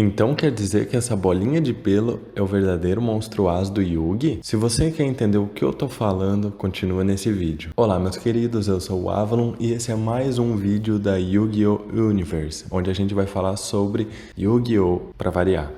Então quer dizer que essa bolinha de pelo é o verdadeiro monstro As do Yugi? Se você quer entender o que eu tô falando, continua nesse vídeo. Olá meus queridos, eu sou o Avalon e esse é mais um vídeo da Yu-Gi-Oh! Universe, onde a gente vai falar sobre Yu-Gi-Oh! Pra variar.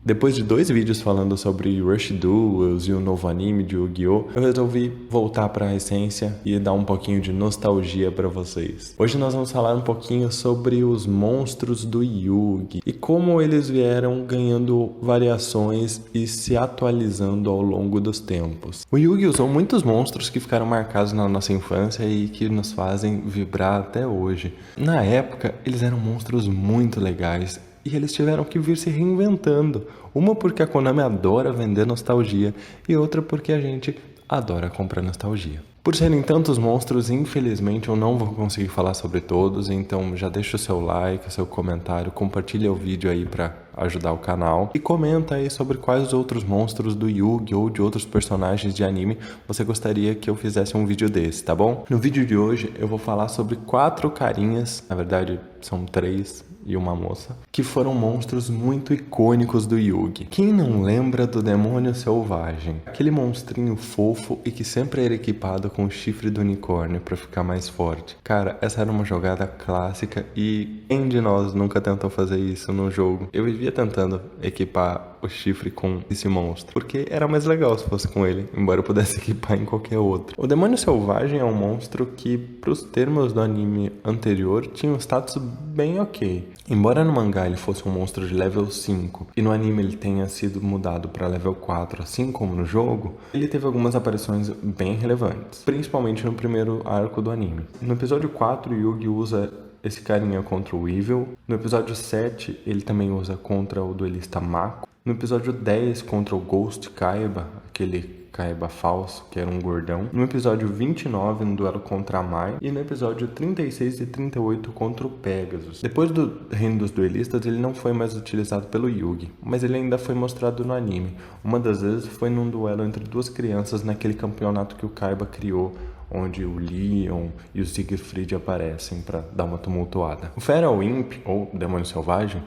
Depois de 2 vídeos falando sobre Rush Duels e o novo anime de Yu-Gi-Oh!, eu resolvi voltar para a essência e dar um pouquinho de nostalgia para vocês. Hoje nós vamos falar um pouquinho sobre os monstros do Yugi e como eles vieram ganhando variações e se atualizando ao longo dos tempos. O Yugi usou muitos monstros que ficaram marcados na nossa infância e que nos fazem vibrar até hoje. Na época, eles eram monstros muito legais. E eles tiveram que vir se reinventando. Uma porque a Konami adora vender nostalgia e outra porque a gente adora comprar nostalgia. Por serem tantos monstros, infelizmente eu não vou conseguir falar sobre todos, então já deixa o seu like, o seu comentário, compartilha o vídeo aí para ajudar o canal e comenta aí sobre quais outros monstros do Yugi ou de outros personagens de anime você gostaria que eu fizesse um vídeo desse, tá bom? No vídeo de hoje eu vou falar sobre 4 carinhas, na verdade são 3 e uma moça, que foram monstros muito icônicos do Yugi. Quem não lembra do Demônio Selvagem? Aquele monstrinho fofo e que sempre era equipado com o chifre do unicórnio para ficar mais forte. Cara, essa era uma jogada clássica e quem de nós nunca tentou fazer isso no jogo? Eu vivia tentando equipar o chifre com esse monstro, porque era mais legal se fosse com ele, embora eu pudesse equipar em qualquer outro. O Demônio Selvagem é um monstro que, pros termos do anime anterior, tinha um status bem ok. Embora no mangá ele fosse um monstro de level 5 e no anime ele tenha sido mudado para level 4, assim como no jogo, ele teve algumas aparições bem relevantes, principalmente no primeiro arco do anime. No episódio 4, Yugi usa esse carinha contra o Evil. No episódio 7, ele também usa contra o duelista Mako. No episódio 10, contra o Ghost Kaiba, aquele Kaiba falso, que era um gordão. No episódio 29, no duelo contra a Mai. E no episódio 36 e 38, contra o Pegasus. Depois do Reino dos Duelistas, ele não foi mais utilizado pelo Yugi, mas ele ainda foi mostrado no anime. Uma das vezes foi num duelo entre 2 crianças naquele campeonato que o Kaiba criou, onde o Leon e o Siegfried aparecem para dar uma tumultuada. O Feral Imp, ou Demônio Selvagem,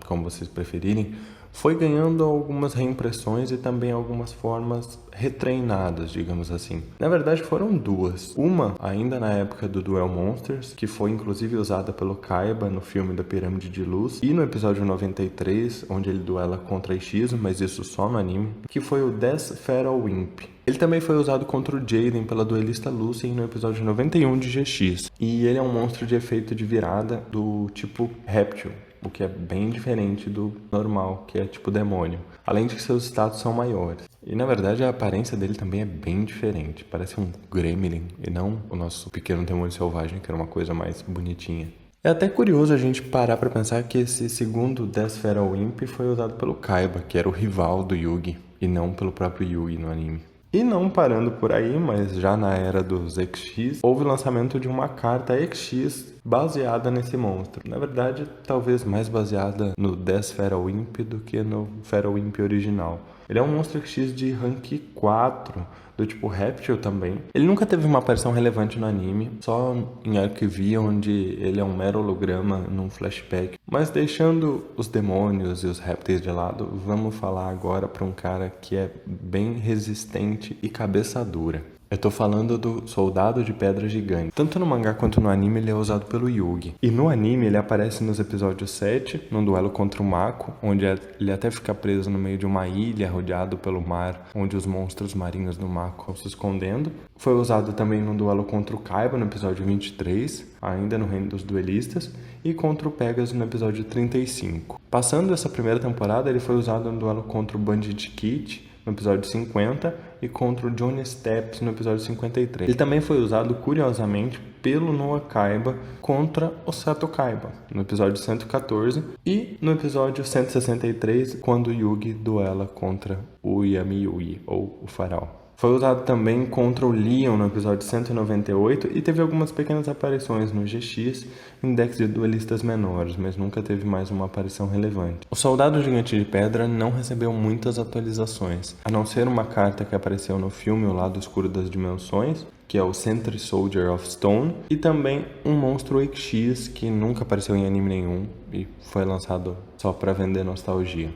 como vocês preferirem, foi ganhando algumas reimpressões e também algumas formas retreinadas, digamos assim. Na verdade foram 2. Uma, ainda na época do Duel Monsters, que foi inclusive usada pelo Kaiba no filme da Pirâmide de Luz, e no episódio 93, onde ele duela contra Ishizu, mas isso só no anime, que foi o Death Feral Imp. Ele também foi usado contra o Jaden pela duelista Lucien no episódio 91 de GX. E ele é um monstro de efeito de virada do tipo réptil, o que é bem diferente do normal, que é tipo demônio. Além de que seus status são maiores. E na verdade a aparência dele também é bem diferente. Parece um gremlin e não o nosso pequeno demônio selvagem, que era uma coisa mais bonitinha. É até curioso a gente parar pra pensar que esse segundo Death Feral Imp foi usado pelo Kaiba, que era o rival do Yugi, e não pelo próprio Yugi no anime. E não parando por aí, mas já na era dos XX, houve o lançamento de uma carta XX baseada nesse monstro. Na verdade, talvez mais baseada no Death Feral Imp do que no Feral Imp original. Ele é um monstro XX de rank 4, do tipo réptil também. Ele nunca teve uma aparição relevante no anime, só em Arquivia, onde ele é um mero holograma num flashback. Mas deixando os demônios e os répteis de lado, vamos falar agora para um cara que é bem resistente e cabeça dura. Eu tô falando do Soldado de Pedra Gigante. Tanto no mangá quanto no anime ele é usado pelo Yugi. E no anime ele aparece nos episódios 7, num duelo contra o Mako, onde ele até fica preso no meio de uma ilha rodeado pelo mar, onde os monstros marinhos do Mako estão se escondendo. Foi usado também no duelo contra o Kaiba no episódio 23, ainda no Reino dos Duelistas, e contra o Pegasus no episódio 35. Passando essa primeira temporada, ele foi usado no duelo contra o Bandit Kid, no episódio 50, e contra o Johnny Steps no episódio 53. Ele também foi usado, curiosamente, pelo Noah Kaiba contra o Sato Kaiba, no episódio 114, e no episódio 163, quando o Yugi duela contra o Yami Yugi, ou o Faraó. Foi usado também contra o Leon no episódio 198 e teve algumas pequenas aparições no GX em decks de duelistas menores, mas nunca teve mais uma aparição relevante. O Soldado Gigante de Pedra não recebeu muitas atualizações, a não ser uma carta que apareceu no filme O Lado Escuro das Dimensões, que é o Sentry Soldier of Stone, e também um monstro EX que nunca apareceu em anime nenhum e foi lançado só pra vender nostalgia,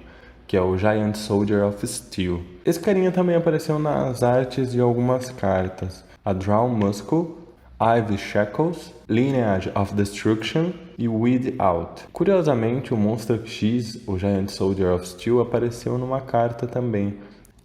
que é o Giant Soldier of Steel. Esse carinha também apareceu nas artes de algumas cartas, a Draw Muscle, Ivy Shackles, Lineage of Destruction e Weed Out. Curiosamente, o monstro X, o Giant Soldier of Steel, apareceu numa carta também,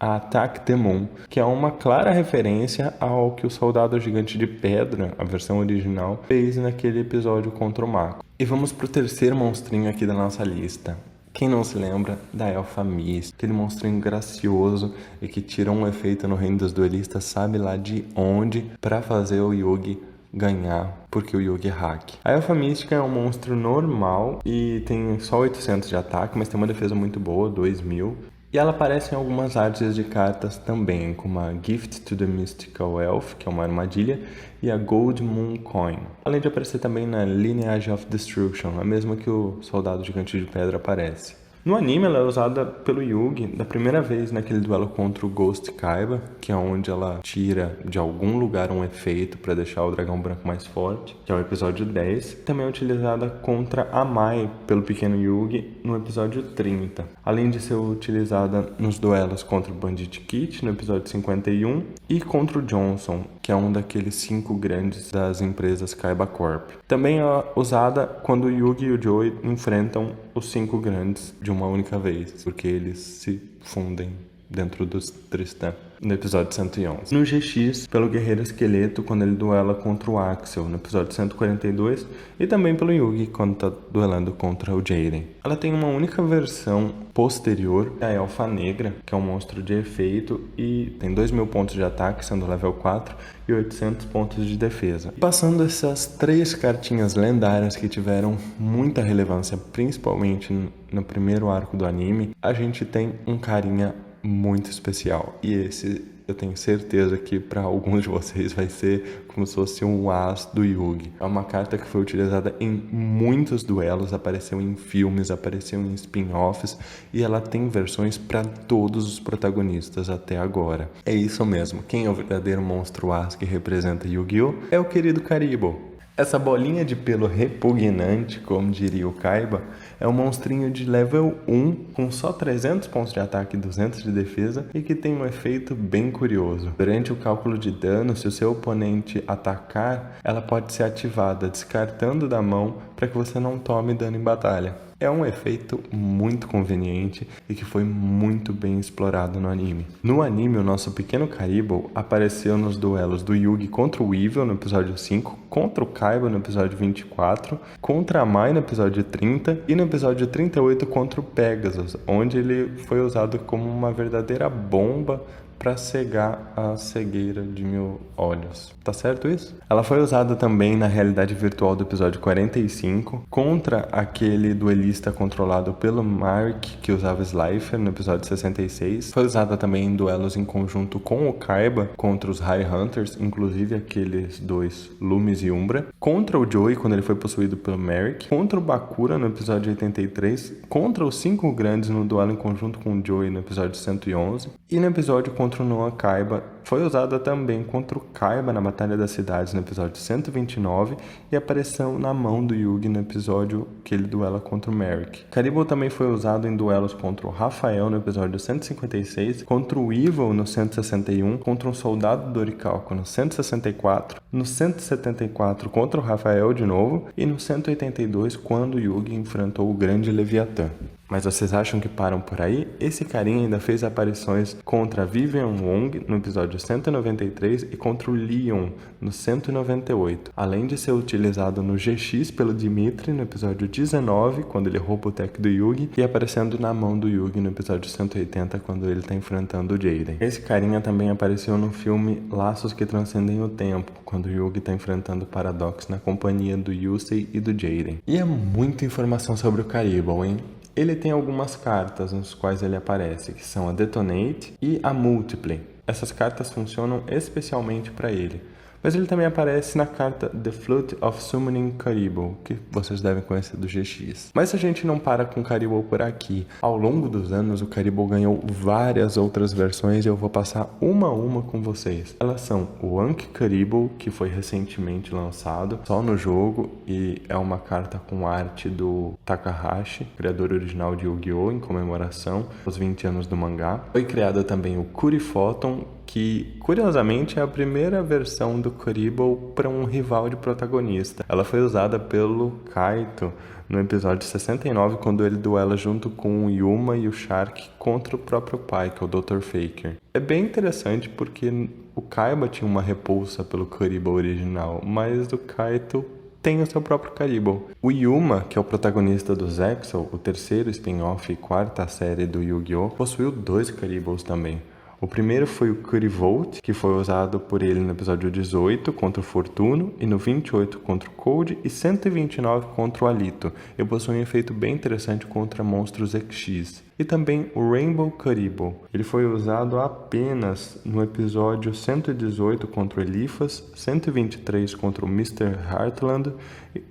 a Attack the Moon, que é uma clara referência ao que o Soldado Gigante de Pedra, a versão original, fez naquele episódio contra o Mako. E vamos pro terceiro monstrinho aqui da nossa lista. Quem não se lembra da Elfa Mist, aquele monstrinho gracioso e que tira um efeito no reino dos duelistas, sabe lá de onde, para fazer o Yugi ganhar, porque o Yugi é hack. A Elfa Mística é um monstro normal e tem só 800 de ataque, mas tem uma defesa muito boa, 2000. E ela aparece em algumas artes de cartas também, como a Gift to the Mystical Elf, que é uma armadilha, e a Gold Moon Coin. Além de aparecer também na Lineage of Destruction, a mesma que o Soldado Gigante de Pedra aparece. No anime, ela é usada pelo Yugi da primeira vez naquele duelo contra o Ghost Kaiba, que é onde ela tira de algum lugar um efeito para deixar o dragão branco mais forte, que é o episódio 10. Também é utilizada contra a Mai pelo pequeno Yugi no episódio 30. Além de ser utilizada nos duelos contra o Bandit Kit no episódio 51 e contra o Johnson, que é um daqueles 5 grandes das empresas Kaiba Corp. Também é usada quando o Yugi e o Joey enfrentam os 5 grandes de uma única vez, porque eles se fundem dentro dos Tristan, no episódio 111. No GX, pelo Guerreiro Esqueleto, quando ele duela contra o Axel, no episódio 142, e também pelo Yugi, quando tá duelando contra o Jaden. Ela tem uma única versão posterior, a Elfa Negra, que é um monstro de efeito, e tem 2000 pontos de ataque, sendo level 4, e 800 pontos de defesa. Passando essas 3 cartinhas lendárias que tiveram muita relevância, principalmente no primeiro arco do anime, a gente tem um carinha muito especial, e esse eu tenho certeza que para alguns de vocês vai ser como se fosse um as do Yugi. É uma carta que foi utilizada em muitos duelos, apareceu em filmes, apareceu em spin-offs, e ela tem versões para todos os protagonistas até agora. É isso mesmo, quem é o verdadeiro monstro as que representa Yu-Gi-Oh! É o querido Karibo. Essa bolinha de pelo repugnante, como diria o Kaiba, é um monstrinho de level 1 com só 300 pontos de ataque e 200 de defesa e que tem um efeito bem curioso. Durante o cálculo de dano, se o seu oponente atacar, ela pode ser ativada descartando da mão para que você não tome dano em batalha. É um efeito muito conveniente e que foi muito bem explorado no anime. No anime, o nosso pequeno Karibo apareceu nos duelos do Yugi contra o Evil no episódio 5, contra o Kaiba no episódio 24, contra a Mai no episódio 30 e no episódio 38 contra o Pegasus, onde ele foi usado como uma verdadeira bomba para cegar a cegueira de 1000 olhos. Tá certo isso? Ela foi usada também na realidade virtual do episódio 45 contra aquele duelista controlado pelo Mark que usava Slifer no episódio 66. Foi usada também em duelos em conjunto com o Kaiba contra os High Hunters, inclusive aqueles dois Loomis e Umbra. Contra o Joey quando ele foi possuído pelo Merrick. Contra o Bakura no episódio 83. Contra os 5 grandes no duelo em conjunto com o Joey no episódio 111. E no episódio contra o Noah Kaiba, foi usada também contra o Kaiba na Batalha das Cidades no episódio 129 e apareceu na mão do Yugi no episódio que ele duela contra o Merrick. Karibo também foi usado em duelos contra o Rafael no episódio 156, contra o Evil no 161, contra um soldado Doricalco no 164, no 174 contra o Rafael de novo e no 182 quando o Yugi enfrentou o grande Leviatã. Mas vocês acham que param por aí? Esse carinha ainda fez aparições contra Vivian Wong no episódio 193 e contra o Leon no 198, além de ser utilizado no GX pelo Dimitri no episódio 19, quando ele rouba o tech do Yugi, e aparecendo na mão do Yugi no episódio 180, quando ele está enfrentando o Jaden. Esse carinha também apareceu no filme Laços que Transcendem o Tempo, quando o Yugi está enfrentando o Paradox na companhia do Yusei e do Jaden. E é muita informação sobre o Karibo, hein? Ele tem algumas cartas nas quais ele aparece, que são a Detonate e a Multiply. Essas cartas funcionam especialmente para ele, Mas ele também aparece na carta The Flute of Summoning Karibo, que vocês devem conhecer do GX. Mas a gente não para com Karibo por aqui. Ao longo dos anos, o Karibo ganhou várias outras versões e eu vou passar uma a uma com vocês. Elas são o Ankh Karibo, que foi recentemente lançado só no jogo e é uma carta com arte do Takahashi, criador original de Yu-Gi-Oh!, em comemoração aos 20 anos do mangá. Foi criada também o Kurifoton, que curiosamente é a primeira versão do Karibo para um rival de protagonista. Ela foi usada pelo Kaito no episódio 69, quando ele duela junto com o Yuma e o Shark contra o próprio pai, que é o Dr. Faker. É bem interessante porque o Kaiba tinha uma repulsa pelo Karibo original, mas o Kaito tem o seu próprio Karibo. O Yuma, que é o protagonista do Zexal, o terceiro spin-off e quarta série do Yu-Gi-Oh!, possuiu 2 Karibos também. O primeiro foi o Kurivolt, que foi usado por ele no episódio 18 contra o Fortuno e no 28 contra o Cold e 129 contra o Alito. E possui um efeito bem interessante contra monstros XX. E também o Rainbow Karibo. Ele foi usado apenas no episódio 118 contra o Eliphas, 123 contra o Mr. Heartland,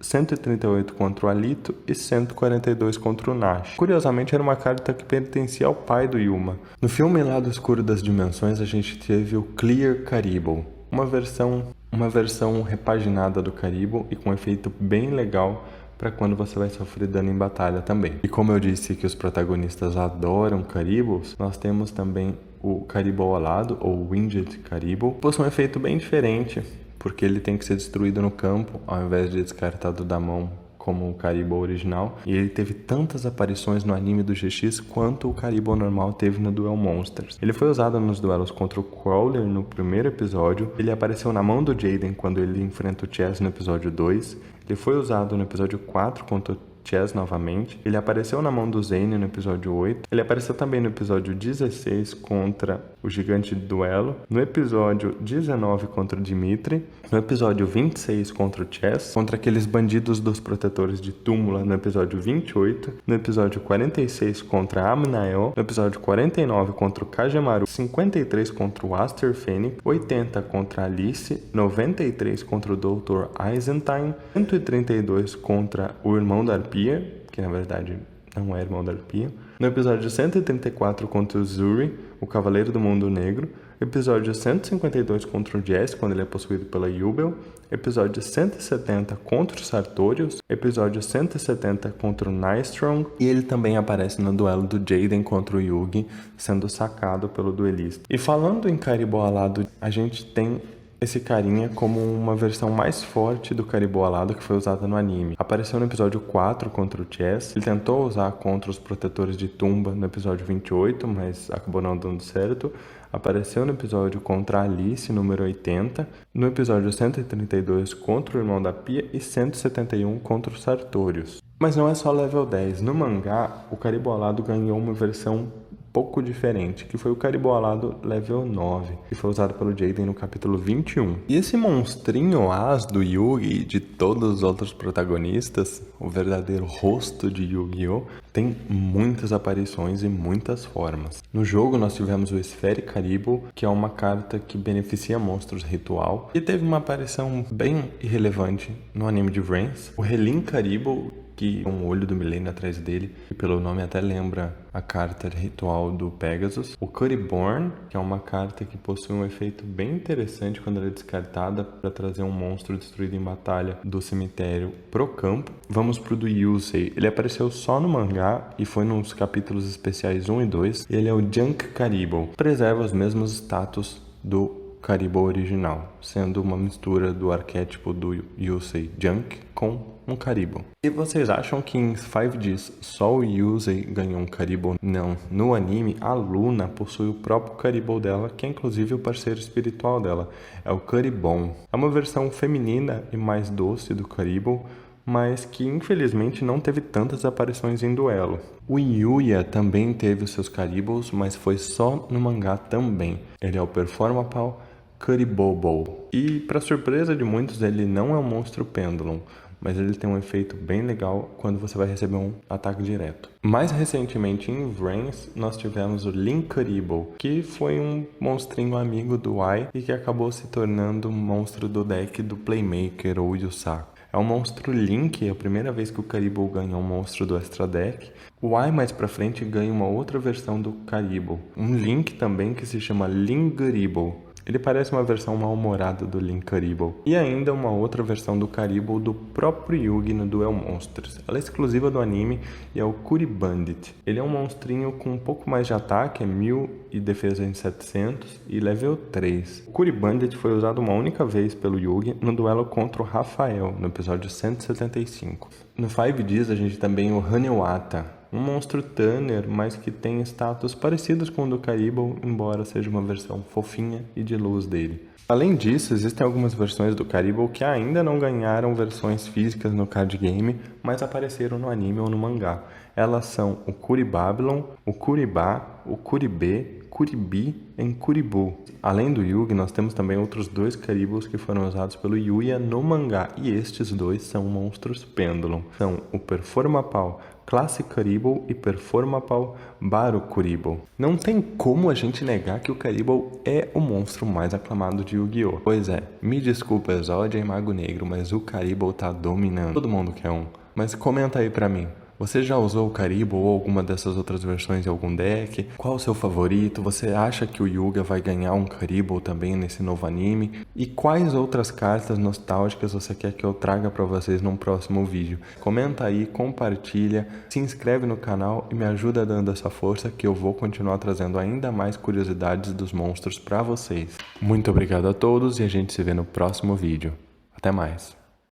138 contra o Alito e 142 contra o Nash. Curiosamente, era uma carta que pertencia ao pai do Yuma. No filme Lado Escuro das Dimensões, a gente teve o Clear Karibo, uma versão repaginada do Karibo e com um efeito bem legal para quando você vai sofrer dano em batalha também. E como eu disse que os protagonistas adoram Karibos, nós temos também o Karibo alado, ou Winged Karibo. Possui um efeito bem diferente, porque ele tem que ser destruído no campo, ao invés de descartado da mão, como o Karibo original. E ele teve tantas aparições no anime do GX quanto o Karibo normal teve no Duel Monsters. Ele foi usado nos duelos contra o Crawler no primeiro episódio. Ele apareceu na mão do Jaden quando ele enfrenta o Chess no episódio 2. Ele foi usado no episódio 4 contra o Chess novamente. Ele apareceu na mão do Zane no episódio 8. Ele apareceu também no episódio 16 contra o Gigante de Duelo. No episódio 19 contra o Dimitri. No episódio 26 contra o Chess. Contra aqueles bandidos dos protetores de Túmula no episódio 28. No episódio 46 contra a Amnael. No episódio 49 contra o Kagemaru. 53 contra o Aster Fênix. 80 contra a Alice. 93 contra o Dr. Eisenstein. 132 contra o irmão da Arpia, que na verdade não é irmão da Arpia. No episódio 134 contra o Zuri, o Cavaleiro do Mundo Negro. Episódio 152 contra o Jess, quando ele é possuído pela Yubel. Episódio 170 contra o Sartorius. Episódio 170 contra o Nystrom. E ele também aparece no duelo do Jaden contra o Yugi, sendo sacado pelo duelista. E falando em Karibo alado, a gente tem esse carinha como uma versão mais forte do Karibo alado que foi usada no anime. Apareceu no episódio 4 contra o Chess. Ele tentou usar contra os protetores de Tumba no episódio 28, mas acabou não dando certo. Apareceu no episódio contra a Alice, número 80. No episódio 132 contra o irmão da Pia e 171 contra o Sartorius. Mas não é só level 10. No mangá, o Karibo alado ganhou uma versão pouco diferente, que foi o Karibo alado level 9, que foi usado pelo Jaden no capítulo 21. E esse monstrinho as do Yugi e de todos os outros protagonistas, o verdadeiro rosto de Yu-Gi-Oh!, tem muitas aparições e muitas formas. No jogo nós tivemos o Sphere Karibo, que é uma carta que beneficia monstros ritual, e teve uma aparição bem irrelevante no anime de Vrance. O Relin Karibo, que é um olho do milênio atrás dele, e pelo nome até lembra a carta ritual do Pegasus. O Curiborn, que é uma carta que possui um efeito bem interessante quando ela é descartada para trazer um monstro destruído em batalha do cemitério pro campo. Vamos pro do Yusei. Ele apareceu só no mangá e foi nos capítulos especiais 1 e 2. Ele é o Junk Karibo. Preserva os mesmos status do Karibo original, sendo uma mistura do arquétipo do Yusei Junk com um Karibo. E vocês acham que em 5Ds só o Yusei ganhou um Karibo? Não. No anime, a Luna possui o próprio Karibo dela, que é inclusive o parceiro espiritual dela. É o Karibon. É uma versão feminina e mais doce do Karibo, mas que infelizmente não teve tantas aparições em duelo. O Yuya também teve os seus Karibos, mas foi só no mangá também. Ele é o Performapal Karibobo. E, para surpresa de muitos, ele não é um monstro Pendulum. mas ele tem um efeito bem legal quando você vai receber um ataque direto. Mais recentemente em Vrains, nós tivemos o Linkuriboh, que foi um monstrinho amigo do Y e que acabou se tornando um monstro do deck do Playmaker ou Yusaku. É um monstro Link, é a primeira vez que o Kuriboh ganha um monstro do Extra Deck. O Y mais pra frente ganha uma outra versão do Kuriboh, um Link também que se chama Linkuriboh. Ele parece uma versão mal-humorada do Linkuriboh. E ainda uma outra versão do Kuriboh do próprio Yugi no Duel Monsters. Ela é exclusiva do anime e é o Kuribandit. Ele é um monstrinho com um pouco mais de ataque, é 1000 e defesa em 700 e level 3. O Kuribandit foi usado uma única vez pelo Yugi no duelo contra o Rafael, no episódio 175. No 5Ds a gente também o Hanewata, um monstro Tanner, mas que tem status parecidos com o do Kuriboh, embora seja uma versão fofinha e de luz dele. Além disso, existem algumas versões do Kuriboh que ainda não ganharam versões físicas no card game, mas apareceram no anime ou no mangá. Elas são o Kuribabylon, o Kuribá, o Kuribê, Kuribi e Kuriboh. Além do Yugi, nós temos também outros 2 Kuribohs que foram usados pelo Yuya no mangá, e estes 2 são monstros Pendulum. São o Performapal Classic Kuriboh e Performapal Baru Kuriboh. Não tem como a gente negar que o Kuriboh é o monstro mais aclamado de Yu-Gi-Oh! Pois é, me desculpa Exodia e Mago Negro, mas o Kuriboh tá dominando. Todo mundo quer um. Mas comenta aí pra mim. Você já usou o Kuriboh ou alguma dessas outras versões em algum deck? Qual o seu favorito? Você acha que o Yuga vai ganhar um Kuriboh também nesse novo anime? E quais outras cartas nostálgicas você quer que eu traga para vocês num próximo vídeo? Comenta aí, compartilha, se inscreve no canal e me ajuda dando essa força que eu vou continuar trazendo ainda mais curiosidades dos monstros para vocês. Muito obrigado a todos e a gente se vê no próximo vídeo. Até mais!